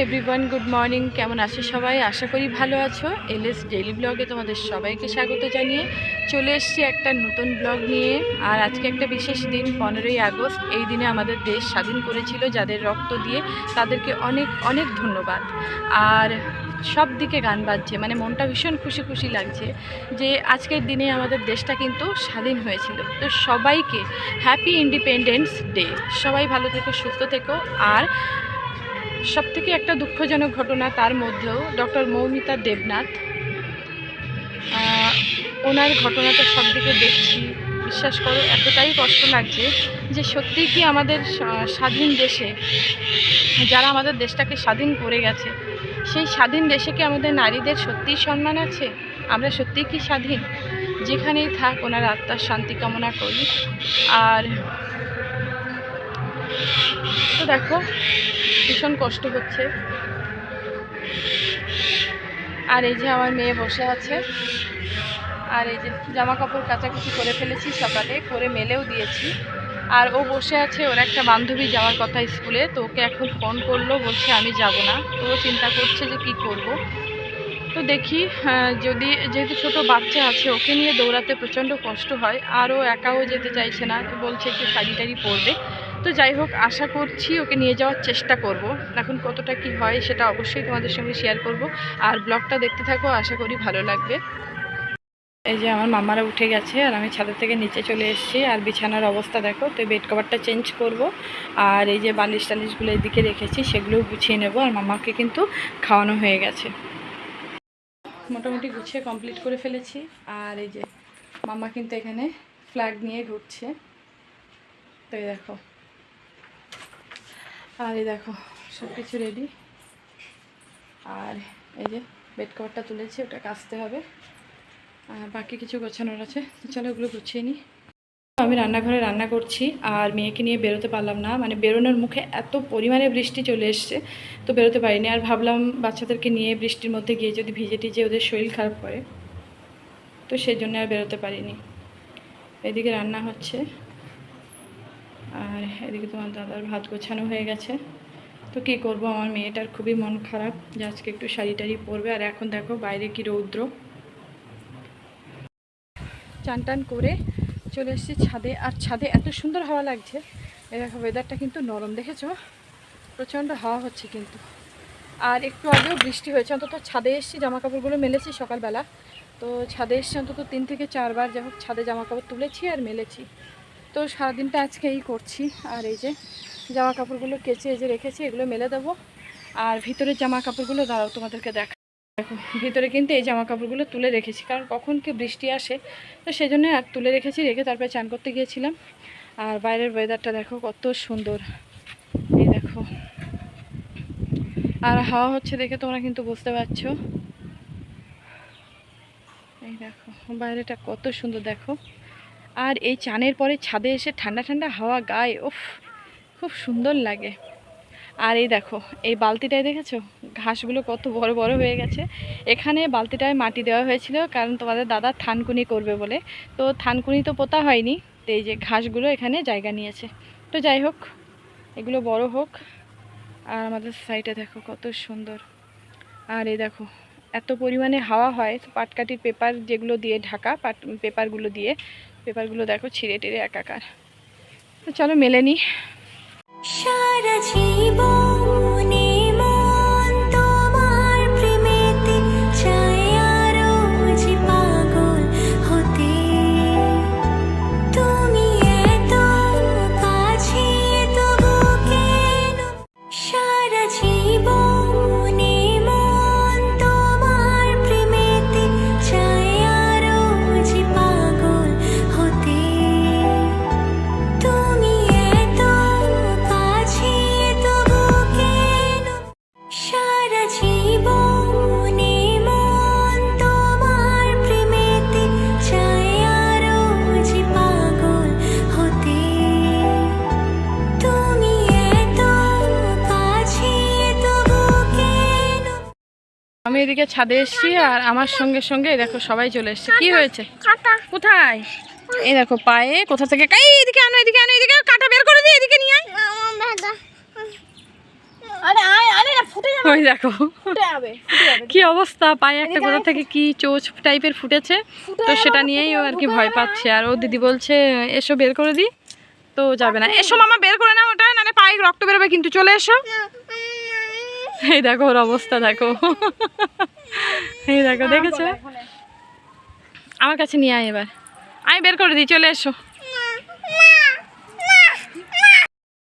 Everyone, good morning. কেমন আছো সবাই? আশা করি ভালো আছো। এলএস ডেইলি ব্লগে তোমাদের সবাইকে স্বাগত জানিয়ে চলে এসেছি একটা নতুন ব্লগ নিয়ে। আর আজকে একটা বিশেষ দিন, 15ই আগস্ট। এই দিনে আমাদের দেশ স্বাধীন করেছিল যাদের রক্ত দিয়ে, তাদেরকে অনেক অনেক ধন্যবাদ। আর সব দিকে গান বাজছে, মানে মনটা ভীষণ খুশি খুশি লাগছে যে আজকের দিনে আমাদের দেশটা কিন্তু স্বাধীন হয়েছিল। তো সবাইকে হ্যাপি ইন্ডিপেন্ডেন্স ডে। সবাই ভালো থেকো, সুস্থ থেকো। আর সবথেকে একটা দুঃখজনক ঘটনা তার মধ্যেও, ডক্টর মৌমিতা দেবনাথ, ওনার ঘটনাটা সব দিকে দেখছি। বিশ্বাস করো, এতটাই কষ্ট লাগছে যে সত্যিই কি আমাদের স্বাধীন দেশে, যারা আমাদের দেশটাকে স্বাধীন করে গেছে, সেই স্বাধীন দেশে কি আমাদের নারীদের সত্যিই সম্মান আছে? আমরা সত্যিই কি স্বাধীন? যেখানেই থাক, ওনার আত্মার শান্তি কামনা করি। আর তো দেখো, ভীষণ কষ্ট হচ্ছে। আর এই যে আমার মেয়ে বসে আছে, আর এই যে জামা কাপড় কাচাকুচি করে ফেলেছি, সকালে করে মেলেও দিয়েছি। আর ও বসে আছে, ওর একটা বান্ধবী যাওয়ার কথা স্কুলে, তো ওকে এখন ফোন করলো, বলছে আমি যাব না। তো ও চিন্তা করছে যে কি করব। তো দেখি, যদি, যেহেতু ছোট বাচ্চা আছে, ওকে নিয়ে দৌড়াতে প্রচণ্ড কষ্ট হয়। আর ও একাও যেতে চাইছে না, বলছে একটু শাড়ি টাড়ি পরবে। তো যাই হোক, আশা করছি ওকে নিয়ে যাওয়ার চেষ্টা করব। এখন কতটা কি হয় সেটা অবশ্যই তোমাদের সঙ্গে শেয়ার করব। আর ব্লগটা দেখতে থাকো, আশা করি ভালো লাগবে। এই যে আমার মামারা উঠে গেছে, আর আমি ছাদের থেকে নিচে চলে এসেছি। আর বিছানার অবস্থা দেখো, তো বেড কভারটা চেঞ্জ করব। আর এই যে বালিশ টালিশগুলো এদিকে রেখেছি, সেগুলোও গুছিয়ে নেব। আর মামাকে কিন্তু খাওয়ানো হয়ে গেছে, মোটামুটি গুছিয়ে কমপ্লিট করে ফেলেছি। আর এই যে মামা কিন্তু এখানে ফ্ল্যাগ নিয়ে ঘুরছে, তো এই দেখো। আর এই দেখো, সব কিছু রেডি। আর এই যে বেড কভারটা তুলেছি, ওটা কাচতে হবে। আর বাকি কিছু গোছানোর আছে, তো চলো ওগুলো গুছিয়ে নিই। আমি রান্নাঘরে রান্না করছি, আর মেয়েকে নিয়ে বেরোতে পারলাম না। মানে বেরোনোর মুখে এত পরিমাণে বৃষ্টি চলে এসছে, তো বেরোতে পারিনি। আর ভাবলাম বাচ্চাদেরকে নিয়ে বৃষ্টির মধ্যে গিয়ে যদি ভিজে টিজে ওদের শরীর খারাপ করে, তো সেই জন্য আর বেরোতে পারিনি। এদিকে রান্না হচ্ছে, আর এদিকে তোমার দাদার ভাত গোছানো হয়ে গেছে। তো কী করবো, আমার মেয়েটার খুবই মন খারাপ যে আজকে একটু শাড়ি টাড়ি পরবে। আর এখন দেখো বাইরে কি রৌদ্র। চান টান করে চলে এসেছি ছাদে। আর ছাদে এত সুন্দর হাওয়া লাগছে। এই দেখো, ওয়েদারটা কিন্তু নরম, দেখেছো? প্রচণ্ড হাওয়া হচ্ছে কিন্তু। আর একটু আগেও বৃষ্টি হয়েছে। অন্তত ছাদে এসেছি, জামা কাপড়গুলো মেলেছি সকালবেলা। তো ছাদে এসেছি অন্তত 3 থেকে 4 বার, যাই হোক, ছাদে জামা কাপড় তুলেছি আর মেলেছি। তো সারাদিনটা আজকে এই করছি। আর এই যে জামা কাপড়গুলো কেচে এই যে রেখেছি, এগুলো মেলে দেবো। আর ভিতরের জামা কাপড়গুলো দাঁড়াও তোমাদেরকে দেখো। ভিতরে কিন্তু এই জামা কাপড়গুলো তুলে রেখেছি, কারণ কখন কি বৃষ্টি আসে, তো সেই জন্য আর তুলে রেখেছি। রেখে তারপরে চান করতে গিয়েছিলাম। আর বাইরের ওয়েদারটা দেখো কত সুন্দর, এই দেখো। আর হাওয়া হচ্ছে দেখে তোমরা কিন্তু বুঝতে পারছো। এই দেখো বাইরেটা কত সুন্দর, দেখো। আর এই চানের পরে ছাদে এসে ঠান্ডা ঠান্ডা হাওয়া গায়ে, উফ, খুব সুন্দর লাগে। আর এই দেখো, এই বালতিটায় দেখেছো ঘাসগুলো কত বড় বড় হয়ে গেছে। এখানে বালতিটায় মাটি দেওয়া হয়েছিল, কারণ তোমাদের দাদা থানকুনি করবে বলে। তো থানকুনি তো পোতা হয়নি, তো এই যে ঘাসগুলো এখানে জায়গা নিয়েছে। তো যাই হোক, এগুলো বড় হোক। আর আমাদের সাইডে দেখো কত সুন্দর। আর এই দেখো, এত পরিমাণে হাওয়া হয়, পাটকাঠির পেপার যেগুলো দিয়ে ঢাকা, পেপারগুলো দেখো ছিঁড়ে টিড়ে একাকার। তো চলো মেলে নিই। সারা জীবনে মন তোমার প্রেমেতে চায় আরো যে পাগল হতে। তুমি এত কাছে তবু কেন? সারা জীবনে মন তোমার প্রেমেতে চায় আরো যে পাগল হতে। তুমি এত কাছে তবু কেন? সারা জীবনে মন তোমার প্রেমেতে চায় আরো যে পাগল হতে। তুমি এত কাছে তবু কেন? আমি এদিকে ছাদে এসেছি, আর আমার সঙ্গে সঙ্গে দেখো সবাই চলে এসছে। কি হয়েছে? কোথায়? এই দেখো পায়ে কোথা থেকে, এদিকে আনো, এদিকে আনো, এদিকে কাটা বের করে দিই, এদিকে নিয়ে আয়। ওই দেখো কি অবস্থা, পায়ে একটা কোথা থেকে কি চোচ টাইপের ফুটেছে, তো সেটা নিয়েই ও আর কি ভয় পাচ্ছে। আর ও দিদি বলছে এসো বের করে দিই, তো যাবে না। এসো মামা বের করে নাও ওটা, নাহলে পায়ে রক্ত বেরোবে কিন্তু, চলে এসো। এই দেখো ওর অবস্থা দেখো, এই দেখো দেখেছো। আমার কাছে নিয়ে আয় এবার, আমি বের করে দিই, চলে এসো।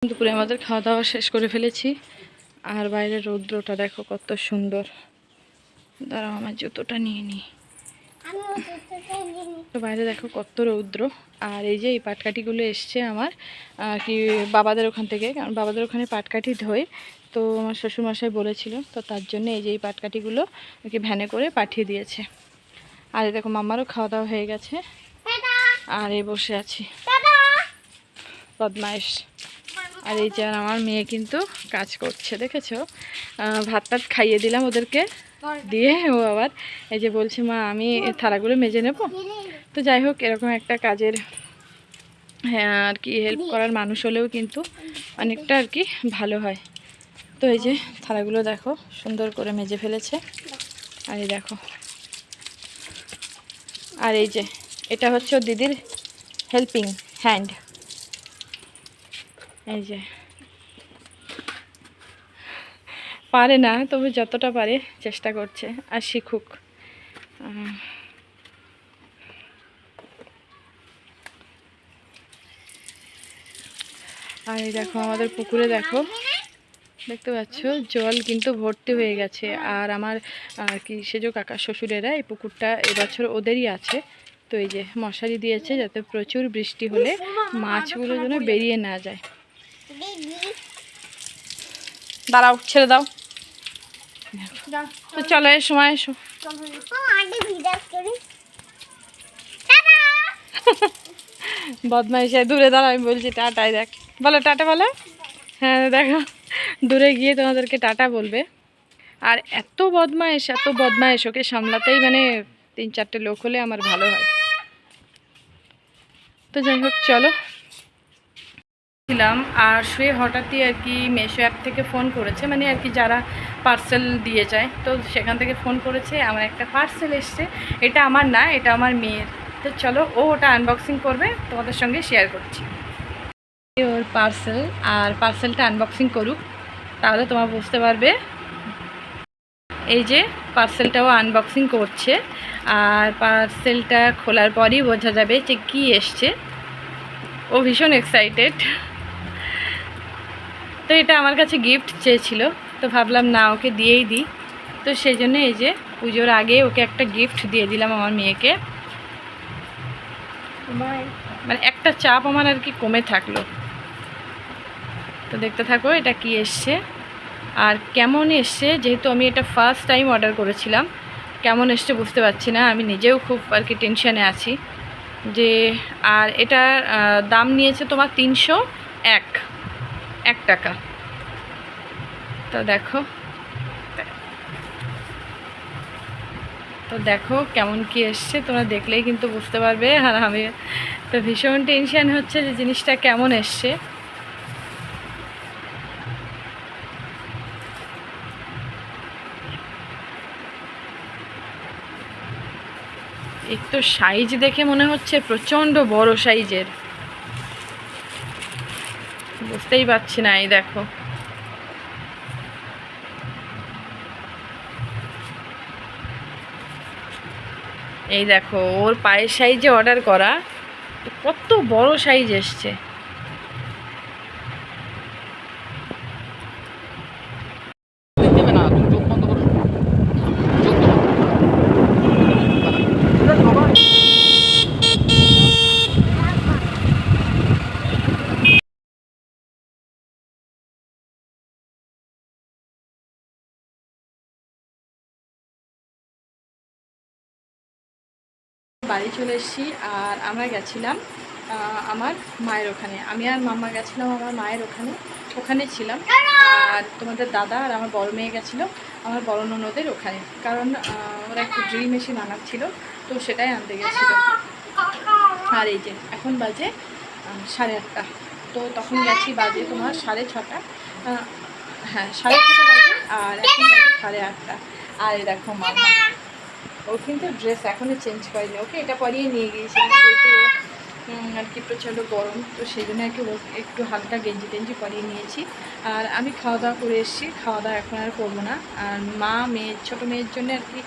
দুপুরে আমাদের খাওয়া দাওয়া শেষ করে ফেলেছি, আর বাইরের রৌদ্রটা দেখো কত সুন্দর। দাঁড়াও আমার জুতোটা নিয়ে নিই। তো বাইরে দেখো কত রৌদ্র। আর এই যে এই পাটকাঠিগুলো এসছে আমার কি বাবাদের ওখান থেকে, কারণ বাবাদের ওখানে পাটকাঠি ধোয়, তো আমার শ্বশুরমশাই বলেছিল, তো তার জন্য এই যে এই পাটকাঠিগুলো আর কি ভ্যানে করে পাঠিয়ে দিয়েছে। আর এই দেখো মাম্মারও খাওয়া দাওয়া হয়ে গেছে, আর এই বসে আছি বদমাইশ। আর এই যে আমার মেয়ে কিন্তু কাজ করছে, দেখেছো। ভাত টাত খাইয়ে দিলাম ওদেরকে, দিয়ে ও আবার এই যে বলছে মা আমি থালাগুলো মেজে নেব। তো যাই হোক, এরকম একটা কাজের হ্যাঁ আর কি হেল্প করার মানুষ হলেও কিন্তু অনেকটা আর কি ভালো হয়। তো এই যে থালাগুলো দেখো সুন্দর করে মেজে ফেলেছে। আর এই দেখো, আর এই যে এটা হচ্ছে ওর দিদির হেল্পিং হ্যান্ড। এই যে পারে না, তবে যতটা পারে চেষ্টা করছে, আর শিখুক। আর এই দেখো আমাদের পুকুরে দেখো, দেখতে পাচ্ছ জল কিন্তু ভর্তি হয়ে গেছে। আর আমার আর কি সেজো কাকা শ্বশুরেরা এই পুকুরটা এবছর ওদেরই আছে, তো এই যে মশারি দিয়েছে যাতে প্রচুর বৃষ্টি হলে মাছগুলো যেন বেরিয়ে না যায়। দাঁড়াও, ছেড়ে দাও। তো চলো এর সময় এসো। বদমাইশ দূরে দাঁড়াও, আমি বলছি টাটাই, দেখ বলো টাটা বলো। হ্যাঁ দেখো দূরে গিয়ে তোমাদেরকে টাটা বলবে। আর এত বদমাইশ এত বদমাইশ, ওকে সামলাতেই মানে 3-4টে লোক হলে আমার ভালো হয়। তো যাই হোক চলো ছিলাম, আর শুয়ে হঠাৎই আর কি মেশো অ্যাপ থেকে ফোন করেছে, মানে আর কি যারা পার্সেল দিয়ে যায়, তো সেখান থেকে ফোন করেছে আমার একটা পার্সেল এসছে। এটা আমার না, এটা আমার মেয়ের। তো চলো ও ওটা আনবক্সিং করবে, তোমাদের সঙ্গে শেয়ার করছি ওর পার্সেল। আর পার্সেলটা আনবক্সিং করুক, তাহলে তোমার বুঝতে পারবে। এই যে পার্সেলটাও আনবক্সিং করছে, আর পার্সেলটা খোলার পরই বোঝা যাবে যে কী এসছে। ও ভীষণ এক্সাইটেড। তো এটা আমার কাছে গিফট চেয়েছিল, তো ভাবলাম না ওকে দিয়েই দিই। তো সেই জন্য এই যে পুজোর আগে ওকে একটা গিফট দিয়ে দিলাম আমার মেয়েকে, মানে একটা চাপ আমার আর কি কমে থাকলো। তো দেখতে থাকো এটা কি এসছে আর কেমন এসছে, যেহেতু আমি এটা ফার্স্ট টাইম অর্ডার করেছিলাম, কেমন এসছে বুঝতে পারছি না, আমি নিজেও খুব আর কি টেনশানে আছি যে। আর এটার দাম নিয়েছে তোমার 301 টাকা। তো দেখো, তো দেখো কেমন কি এসছে, তোমরা দেখলেই কিন্তু বুঝতে পারবে। আর আমি তো ভীষণ টেনশান হচ্ছে যে জিনিসটা কেমন এসছে। একটু সাইজ দেখে মনে হচ্ছে প্রচণ্ড বড় সাইজের, বুঝতেই পারছি না। এই দেখো, এই দেখো ওর পায়ের সাইজে অর্ডার করা, কত বড় সাইজ এসছে। বাড়ি চলে এসেছি, আর আমরা গেছিলাম আমার মায়ের ওখানে। আমি আর মাম্মা গেছিলাম আমার মায়ের ওখানে, ওখানে ছিলাম। আর তোমাদের দাদা আর আমার বড় মেয়ে গেছিলো আমার বড় ননদের ওখানে, কারণ ওরা একটু ড্রিল মেশিন আনার ছিল, তো সেটাই আনতে গেছিলো। আর এই যে এখন বাজে 8:30, তো তখন গেছি বাজে তোমার 6:30। হ্যাঁ 6:30 বাজে। আর এখন 8টা। আর এই দেখো মামা, ও কিন্তু ড্রেস এখনও চেঞ্জ করেনি, ওকে এটা পরিয়ে নিয়ে গিয়েছিলাম যেহেতু আর কি প্রচণ্ড গরম, তো সেই জন্য একটু হালকা গেঞ্জি টেঞ্জি পরিয়ে নিয়েছি। আর আমি খাওয়া দাওয়া করে এসেছি, খাওয়া দাওয়া এখন আর করবো না। আর মা ছোটো মেয়ের জন্য আর কি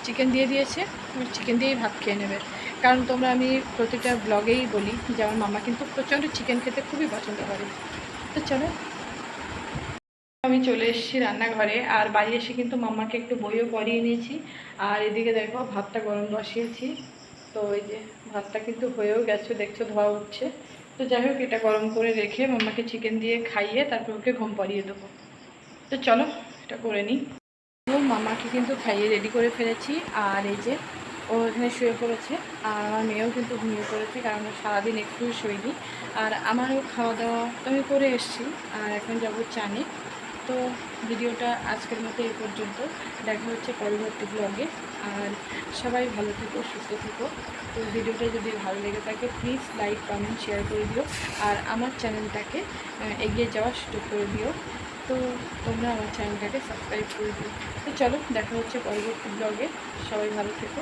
চিকেন দিয়ে দিয়েছে, চিকেন দিয়েই ভাত খেয়ে নেবে। কারণ তোমরা আমি প্রতিটা ব্লগেই বলি যে আমার মামা কিন্তু প্রচণ্ড চিকেন খেতে খুবই পছন্দ করে। তো চলো, আমি চলে এসেছি রান্নাঘরে, আর বাড়ি এসে কিন্তু মাম্মাকে একটু বইও পড়িয়ে নিয়েছি। আর এদিকে দেখো ভাতটা গরম বসিয়েছি, তো ওই যে ভাতটা কিন্তু হয়েও গেছে, দেখছো ধোয়া উঠছে। তো যাই হোক, এটা গরম করে রেখে মাম্মাকে চিকেন দিয়ে খাইয়ে তারপর ওকে ঘুম পাড়িয়ে দেবো। তো চলো এটা করে নিই। মামাকে কিন্তু খাইয়ে রেডি করে ফেলেছি, আর এই যে ও এখানে শুয়ে পড়েছে। আর আমার মেয়েও কিন্তু ঘুমিয়ে পড়েছে, কারণ সারাদিন একটু শুইনি। আর আমারও খাওয়া দাওয়া তো আমি করে এসেছি, আর এখন যাবো চানে। তো ভিডিওটা আজকের মতো এই পর্যন্ত, দেখা হচ্ছে পরবর্তী ব্লগে। আর সবাই ভালো থেকো, সুস্থ থেকো। তো ভিডিওটা যদি ভালো লেগে থাকে প্লিজ লাইক কমেন্ট শেয়ার করে দিও, আর আমার চ্যানেলটাকে এগিয়ে যাওয়ার সুযোগ করে দিও। তো তোমরা আমার চ্যানেলটাকে সাবস্ক্রাইব করে দিও। তো চলো, দেখা হচ্ছে পরবর্তী ব্লগে। সবাই ভালো থেকো।